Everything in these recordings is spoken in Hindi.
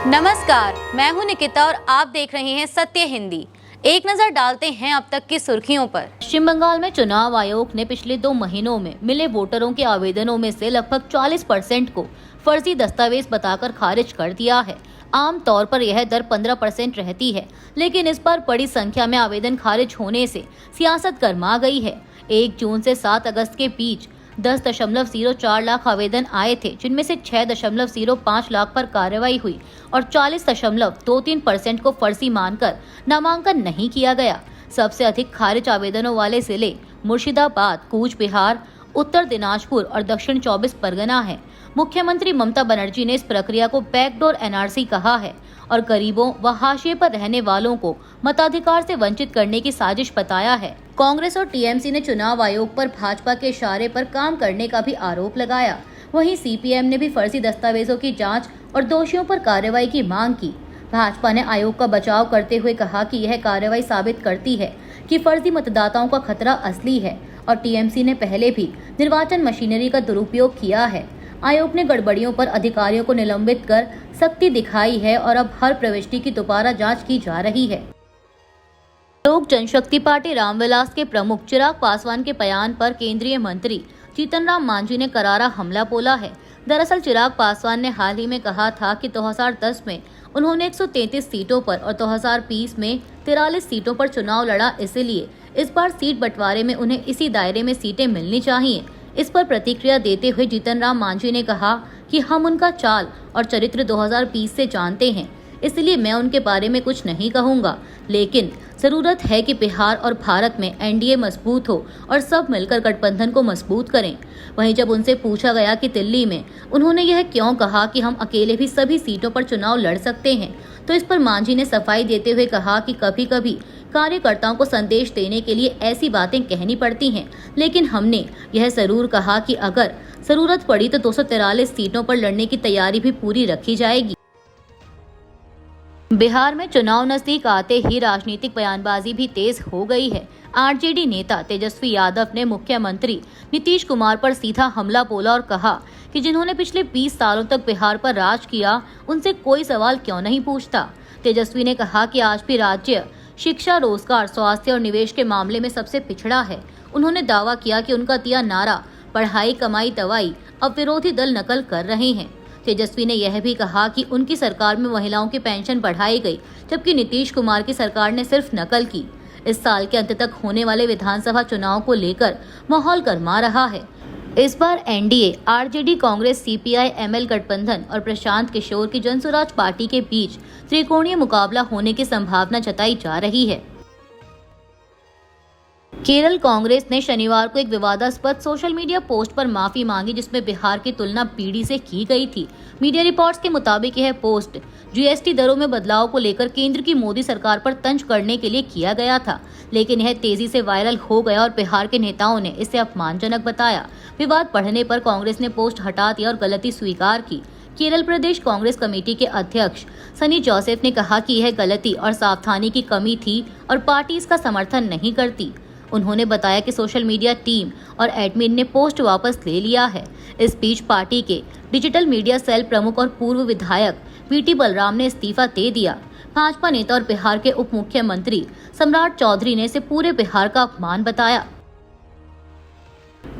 नमस्कार, मैं हूं निकिता और आप देख रहे हैं सत्य हिंदी। एक नजर डालते हैं अब तक की सुर्खियों पर। पश्चिम बंगाल में चुनाव आयोग ने पिछले 2 महीनों में मिले वोटरों के आवेदनों में से लगभग 40% को फर्जी दस्तावेज बताकर खारिज कर दिया है। आम तौर पर यह दर 15% रहती है, लेकिन इस बार बड़ी संख्या में आवेदन खारिज होने से सियासत गर्मा गई है। 1 जून से 7 अगस्त के बीच 10.04 लाख आवेदन आए थे, जिनमें से 6.05 लाख पर कार्रवाई हुई और 40.23% को फर्जी मानकर नामांकन नहीं किया गया। सबसे अधिक खारिज आवेदनों वाले जिले मुर्शिदाबाद, कूच बिहार, उत्तर दिनाजपुर और दक्षिण 24 परगना है। मुख्यमंत्री ममता बनर्जी ने इस प्रक्रिया को बैकडोर एनआरसी कहा है और गरीबों व हाशिए पर रहने वालों को मताधिकार से वंचित करने की साजिश बताया है। कांग्रेस और टीएमसी ने चुनाव आयोग पर भाजपा के इशारे पर काम करने का भी आरोप लगाया। वहीं सीपीएम ने भी फर्जी दस्तावेजों की जांच और दोषियों पर कार्रवाई की मांग की। भाजपा ने आयोग का बचाव करते हुए कहा कि यह कार्रवाई साबित करती है कि फर्जी मतदाताओं का खतरा असली है और टीएमसी ने पहले भी निर्वाचन मशीनरी का दुरुपयोग किया है। आयोग ने गड़बड़ियों पर अधिकारियों को निलंबित कर सख्ती दिखाई है और अब हर प्रविष्टि की दोबारा जांच की जा रही है। लोक जनशक्ति पार्टी रामविलास के प्रमुख चिराग पासवान के बयान पर केंद्रीय मंत्री जीतन राम मांझी ने करारा हमला बोला है। दरअसल चिराग पासवान ने हाल ही में कहा था कि 2010 में उन्होंने 133 सीटों पर और 2020 में 43 सीटों पर चुनाव लड़ा, इसलिए इस बार सीट बंटवारे में उन्हें इसी दायरे में सीटें मिलनी चाहिए। इस पर प्रतिक्रिया देते हुए जीतन राम मांझी ने कहा कि हम उनका चाल और चरित्र 2020 से जानते हैं, इसलिए मैं उनके बारे में कुछ नहीं कहूंगा, लेकिन जरूरत है कि बिहार और भारत में एनडीए मजबूत हो और सब मिलकर गठबंधन को मजबूत करें। वहीं जब उनसे पूछा गया कि दिल्ली में उन्होंने यह क्यों कहा कि हम अकेले भी सभी सीटों पर चुनाव लड़ सकते हैं, तो इस पर मांझी ने सफाई देते हुए कहा कि कभी कभी कार्यकर्ताओं को संदेश देने के लिए ऐसी बातें कहनी पड़ती हैं, लेकिन हमने यह जरूर कहा कि अगर जरूरत पड़ी तो 243 सीटों पर लड़ने की तैयारी भी पूरी रखी जाएगी। बिहार में चुनाव नजदीक आते ही राजनीतिक बयानबाजी भी तेज हो गई है। आरजेडी नेता तेजस्वी यादव ने मुख्यमंत्री नीतीश कुमार पर सीधा हमला बोला और कहा कि जिन्होंने पिछले 20 सालों तक बिहार पर राज किया, उनसे कोई सवाल क्यों नहीं पूछता। तेजस्वी ने कहा कि आज भी राज्य शिक्षा, रोजगार, स्वास्थ्य और निवेश के मामले में सबसे पिछड़ा है। उन्होंने दावा किया कि उनका दिया नारा पढ़ाई, कमाई, दवाई अब विरोधी दल नकल कर रहे हैं। तेजस्वी ने यह भी कहा कि उनकी सरकार में महिलाओं की पेंशन बढ़ाई गई, जबकि नीतीश कुमार की सरकार ने सिर्फ नकल की। इस साल के अंत तक होने वाले विधानसभा चुनाव को लेकर माहौल गर्मा रहा है। इस बार NDA, RJD, Congress, CPI, ML गठबंधन और प्रशांत किशोर की जनसुराज पार्टी के बीच त्रिकोणीय मुकाबला होने की संभावना जताई जा रही है। केरल कांग्रेस ने शनिवार को एक विवादास्पद सोशल मीडिया पोस्ट पर माफी मांगी, जिसमें बिहार की तुलना पीढ़ी से की गई थी। मीडिया रिपोर्ट्स के मुताबिक यह पोस्ट जीएसटी दरों में बदलाव को लेकर केंद्र की मोदी सरकार पर तंज करने के लिए किया गया था, लेकिन यह तेजी से वायरल हो गया और बिहार के नेताओं ने इसे अपमानजनक बताया। विवाद बढ़ने पर कांग्रेस ने पोस्ट हटा दिया और गलती स्वीकार की। केरल प्रदेश कांग्रेस कमेटी के अध्यक्ष सनी जोसेफ ने कहा कि यह गलती और सावधानी की कमी थी और पार्टी इसका समर्थन नहीं करती। उन्होंने बताया कि सोशल मीडिया टीम और एडमिन ने पोस्ट वापस ले लिया है। इस बीच पार्टी के डिजिटल मीडिया सेल प्रमुख और पूर्व विधायक वीटी बलराम ने इस्तीफा दे दिया। भाजपा नेता और बिहार के उप मुख्यमंत्री सम्राट चौधरी ने इसे पूरे बिहार का अपमान बताया।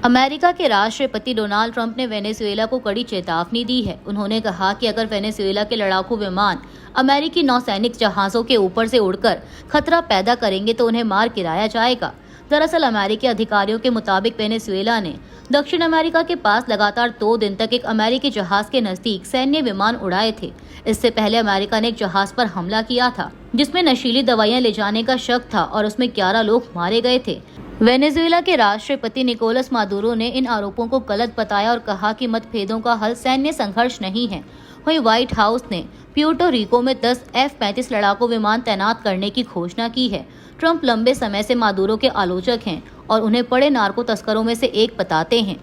अमेरिका के राष्ट्रपति डोनाल्ड ट्रंप ने वेनेजुएला को कड़ी चेतावनी दी है। उन्होंने कहा कि अगर वेनेजुएला के लड़ाकू विमान अमेरिकी नौसैनिक जहाजों के ऊपर से उड़कर खतरा पैदा करेंगे तो उन्हें मार गिराया जाएगा। दरअसल अमेरिकी अधिकारियों के मुताबिक वेनेजुएला ने दक्षिण अमेरिका के पास लगातार 2 दिन तक एक अमेरिकी जहाज के नजदीक सैन्य विमान उड़ाए थे। इससे पहले अमेरिका ने एक जहाज पर हमला किया था, जिसमें नशीली दवाइयां ले जाने का शक था और उसमें 11 लोग मारे गए थे। वेनेजुएला के राष्ट्रपति निकोलस मादुरो ने इन आरोपों को गलत बताया और कहा कि मतभेदों का हल सैन्य संघर्ष नहीं है। वहीं व्हाइट हाउस ने प्यूर्टो रिको में 10 F-35 लड़ाकू विमान तैनात करने की घोषणा की है। ट्रंप लंबे समय से मादुरो के आलोचक हैं और उन्हें बड़े नार्को तस्करों में से एक बताते हैं।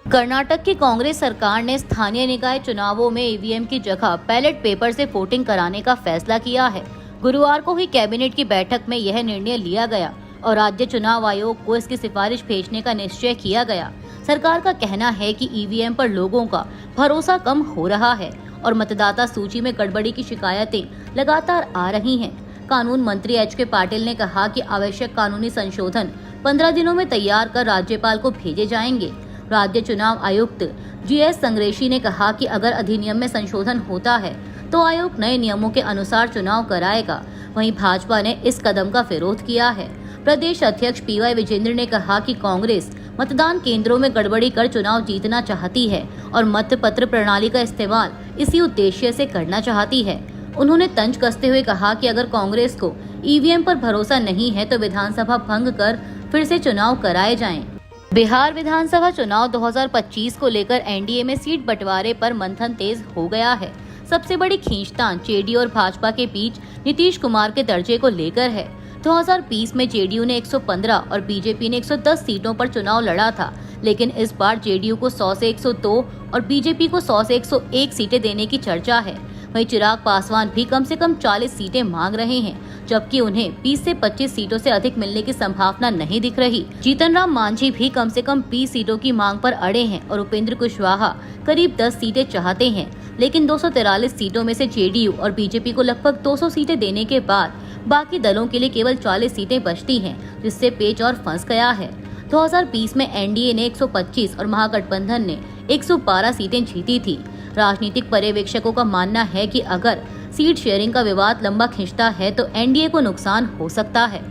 कर्नाटक की कांग्रेस सरकार ने स्थानीय निकाय चुनावों में ईवीएम की जगह बैलेट पेपर से वोटिंग कराने का फैसला किया है। गुरुवार को हुई कैबिनेट की बैठक में यह निर्णय लिया गया और राज्य चुनाव आयोग को इसकी सिफारिश भेजने का निश्चय किया गया। सरकार का कहना है कि ईवीएम पर लोगों का भरोसा कम हो रहा है और मतदाता सूची में गड़बड़ी की शिकायतें लगातार आ रही हैं। कानून मंत्री एच.के. पाटिल ने कहा कि आवश्यक कानूनी संशोधन 15 दिनों में तैयार कर राज्यपाल को भेजे जाएंगे। राज्य चुनाव आयुक्त जी.एस. संग्रेशी ने कहा कि अगर अधिनियम में संशोधन होता है तो आयोग नए नियमों के अनुसार चुनाव कराएगा। वहीं भाजपा ने इस कदम का विरोध किया है। प्रदेश अध्यक्ष पी.वाई. विजेंद्र ने कहा कि कांग्रेस मतदान केंद्रों में गड़बड़ी कर चुनाव जीतना चाहती है और मतपत्र प्रणाली का इस्तेमाल इसी उद्देश्य से करना चाहती है। उन्होंने तंज कसते हुए कहा कि अगर कांग्रेस को ईवीएम पर भरोसा नहीं है तो विधानसभा भंग कर फिर से चुनाव कराए जाएं। बिहार विधानसभा चुनाव 2025 को लेकर एनडीए में सीट बंटवारे पर मंथन तेज हो गया है। सबसे बड़ी खींचतान जेडीयू और भाजपा के बीच नीतीश कुमार के दर्जे को लेकर है। 2020 में जेडीयू ने 115 और बीजेपी ने 110 सीटों पर चुनाव लड़ा था, लेकिन इस बार जेडीयू को 100 से 102 और बीजेपी को 100 से 101 सीटें देने की चर्चा है। वहीं चिराग पासवान भी कम से कम 40 सीटें मांग रहे हैं, जबकि उन्हें 20 से 25 सीटों से अधिक मिलने की संभावना नहीं दिख रही। जीतन राम मांझी भी कम से कम 20 सीटों की मांग पर अड़े हैं और उपेंद्र कुशवाहा करीब 10 सीटें चाहते हैं, लेकिन 243 सीटों में से जेडीयू और बीजेपी को लगभग 200 सीटें देने के बाद बाकी दलों के लिए केवल 40 सीटें बचती हैं, जिससे पेच और फंस गया है। 2020 में एनडीए ने 125 और महागठबंधन ने 112 सीटें जीती थी। राजनीतिक पर्यवेक्षकों का मानना है कि अगर सीट शेयरिंग का विवाद लंबा खिंचता है तो एनडीए को नुकसान हो सकता है।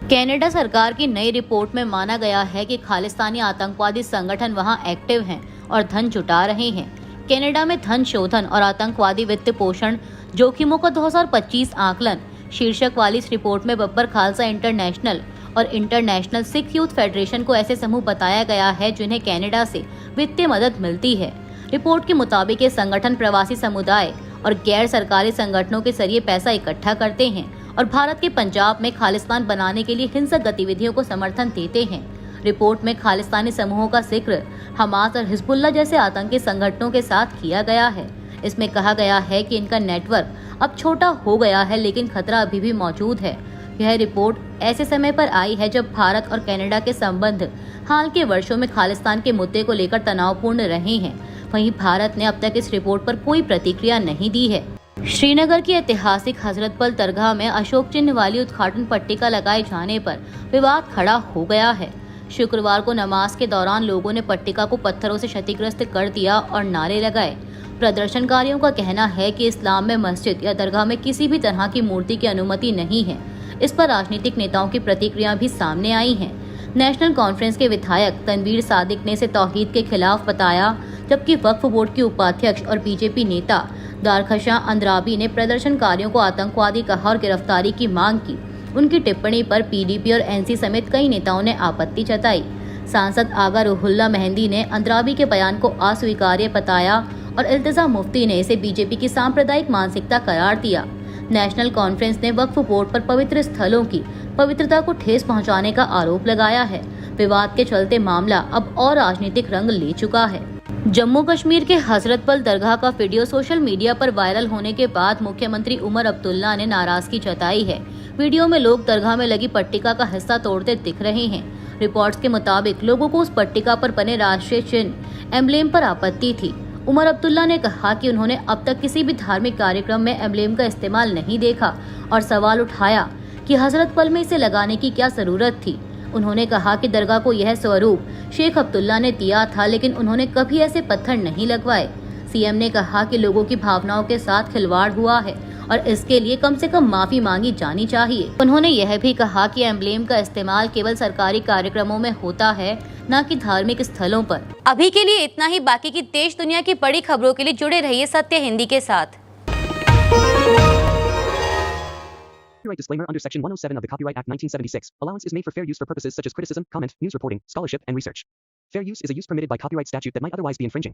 कनाडा सरकार की नई रिपोर्ट में माना गया है कि खालिस्तानी आतंकवादी संगठन वहां एक्टिव हैं और धन जुटा रहे हैं। कनाडा में धन शोधन और आतंकवादी वित्त पोषण जोखिमों का 2025 आकलन शीर्षक वाली इस रिपोर्ट में बब्बर खालसा इंटरनेशनल और इंटरनेशनल सिख यूथ फेडरेशन को ऐसे समूह बताया गया है जिन्हें कनाडा से वित्तीय मदद मिलती है। रिपोर्ट के मुताबिक ये संगठन प्रवासी समुदाय और गैर सरकारी संगठनों के जरिए पैसा इकट्ठा करते हैं और भारत के पंजाब में खालिस्तान बनाने के लिए हिंसक गतिविधियों को समर्थन देते हैं। रिपोर्ट में खालिस्तानी समूहों का जिक्र हमास और हिजबुल्लाह जैसे आतंकी संगठनों के साथ किया गया है। इसमें कहा गया है कि इनका नेटवर्क अब छोटा हो गया है, लेकिन खतरा अभी भी मौजूद है। यह रिपोर्ट ऐसे समय पर आई है जब भारत और कनाडा के संबंध हाल के वर्षों में खालिस्तान के मुद्दे को लेकर तनावपूर्ण रहे हैं। वहीं भारत ने अब तक इस रिपोर्ट पर कोई प्रतिक्रिया नहीं दी है। श्रीनगर की ऐतिहासिक हजरतबल दरगाह में अशोक चिन्ह वाली उद्घाटन पट्टिका लगाए जाने पर विवाद खड़ा हो गया है। शुक्रवार को नमाज के दौरान लोगों ने पट्टिका को पत्थरों से क्षतिग्रस्त कर दिया और नारे लगाए। प्रदर्शनकारियों का कहना है कि इस्लाम में मस्जिद या दरगाह में किसी भी तरह की मूर्ति की अनुमति नहीं है। इस पर राजनीतिक नेताओं की प्रतिक्रिया भी सामने आई हैं। नेशनल कॉन्फ्रेंस के विधायक तनवीर सादिक ने इसे तौहीद के खिलाफ बताया, जबकि वक्फ बोर्ड के उपाध्यक्ष और बीजेपी नेता दारखशा अंद्राबी ने प्रदर्शनकारियों को आतंकवादी कहा और गिरफ्तारी की मांग की। उनकी टिप्पणी पर पीडीपी और एनसी समेत कई नेताओं ने आपत्ति जताई। सांसद आगा रुहुल्ला मेहंदी ने अंद्राबी के बयान को अस्वीकार्य बताया और इल्तिजा मुफ्ती ने इसे बीजेपी की सांप्रदायिक मानसिकता करार दिया। नेशनल कॉन्फ्रेंस ने वक्फ बोर्ड पर पवित्र स्थलों की पवित्रता को ठेस पहुंचाने का आरोप लगाया है। विवाद के चलते मामला अब और राजनीतिक रंग ले चुका है। जम्मू कश्मीर के हजरतबल दरगाह का वीडियो सोशल मीडिया पर वायरल होने के बाद मुख्यमंत्री उमर अब्दुल्ला ने नाराजगी जताई है। वीडियो में लोग दरगाह में लगी पट्टिका का हिस्सा तोड़ते दिख रहे हैं। रिपोर्ट्स के मुताबिक लोगों को उस पट्टिका पर बने राष्ट्रीय चिन्ह एम्ब्लेम पर आपत्ति थी। उमर अब्दुल्ला ने कहा कि उन्होंने अब तक किसी भी धार्मिक कार्यक्रम में एम्ब्लेम का इस्तेमाल नहीं देखा और सवाल उठाया कि हजरतबल में इसे लगाने की क्या जरूरत थी। उन्होंने कहा कि दरगाह को यह स्वरूप शेख अब्दुल्ला ने दिया था, लेकिन उन्होंने कभी ऐसे पत्थर नहीं लगवाए। सीएम ने कहा कि लोगों की भावनाओं के साथ खिलवाड़ हुआ है और इसके लिए कम से कम माफी मांगी जानी चाहिए। उन्होंने यह भी कहा कि एम्ब्लेम का इस्तेमाल केवल सरकारी कार्यक्रमों में होता है, न कि धार्मिक स्थलों पर। अभी के लिए इतना ही। बाकी की देश दुनिया की बड़ी खबरों के लिए जुड़े रहिए सत्य हिंदी के साथ। Copyright disclaimer under Section 107 of the Copyright Act 1976. Allowance is made for fair use for purposes such as criticism, comment, news reporting, scholarship, and research. Fair use is a use permitted by copyright statute that might otherwise be infringing.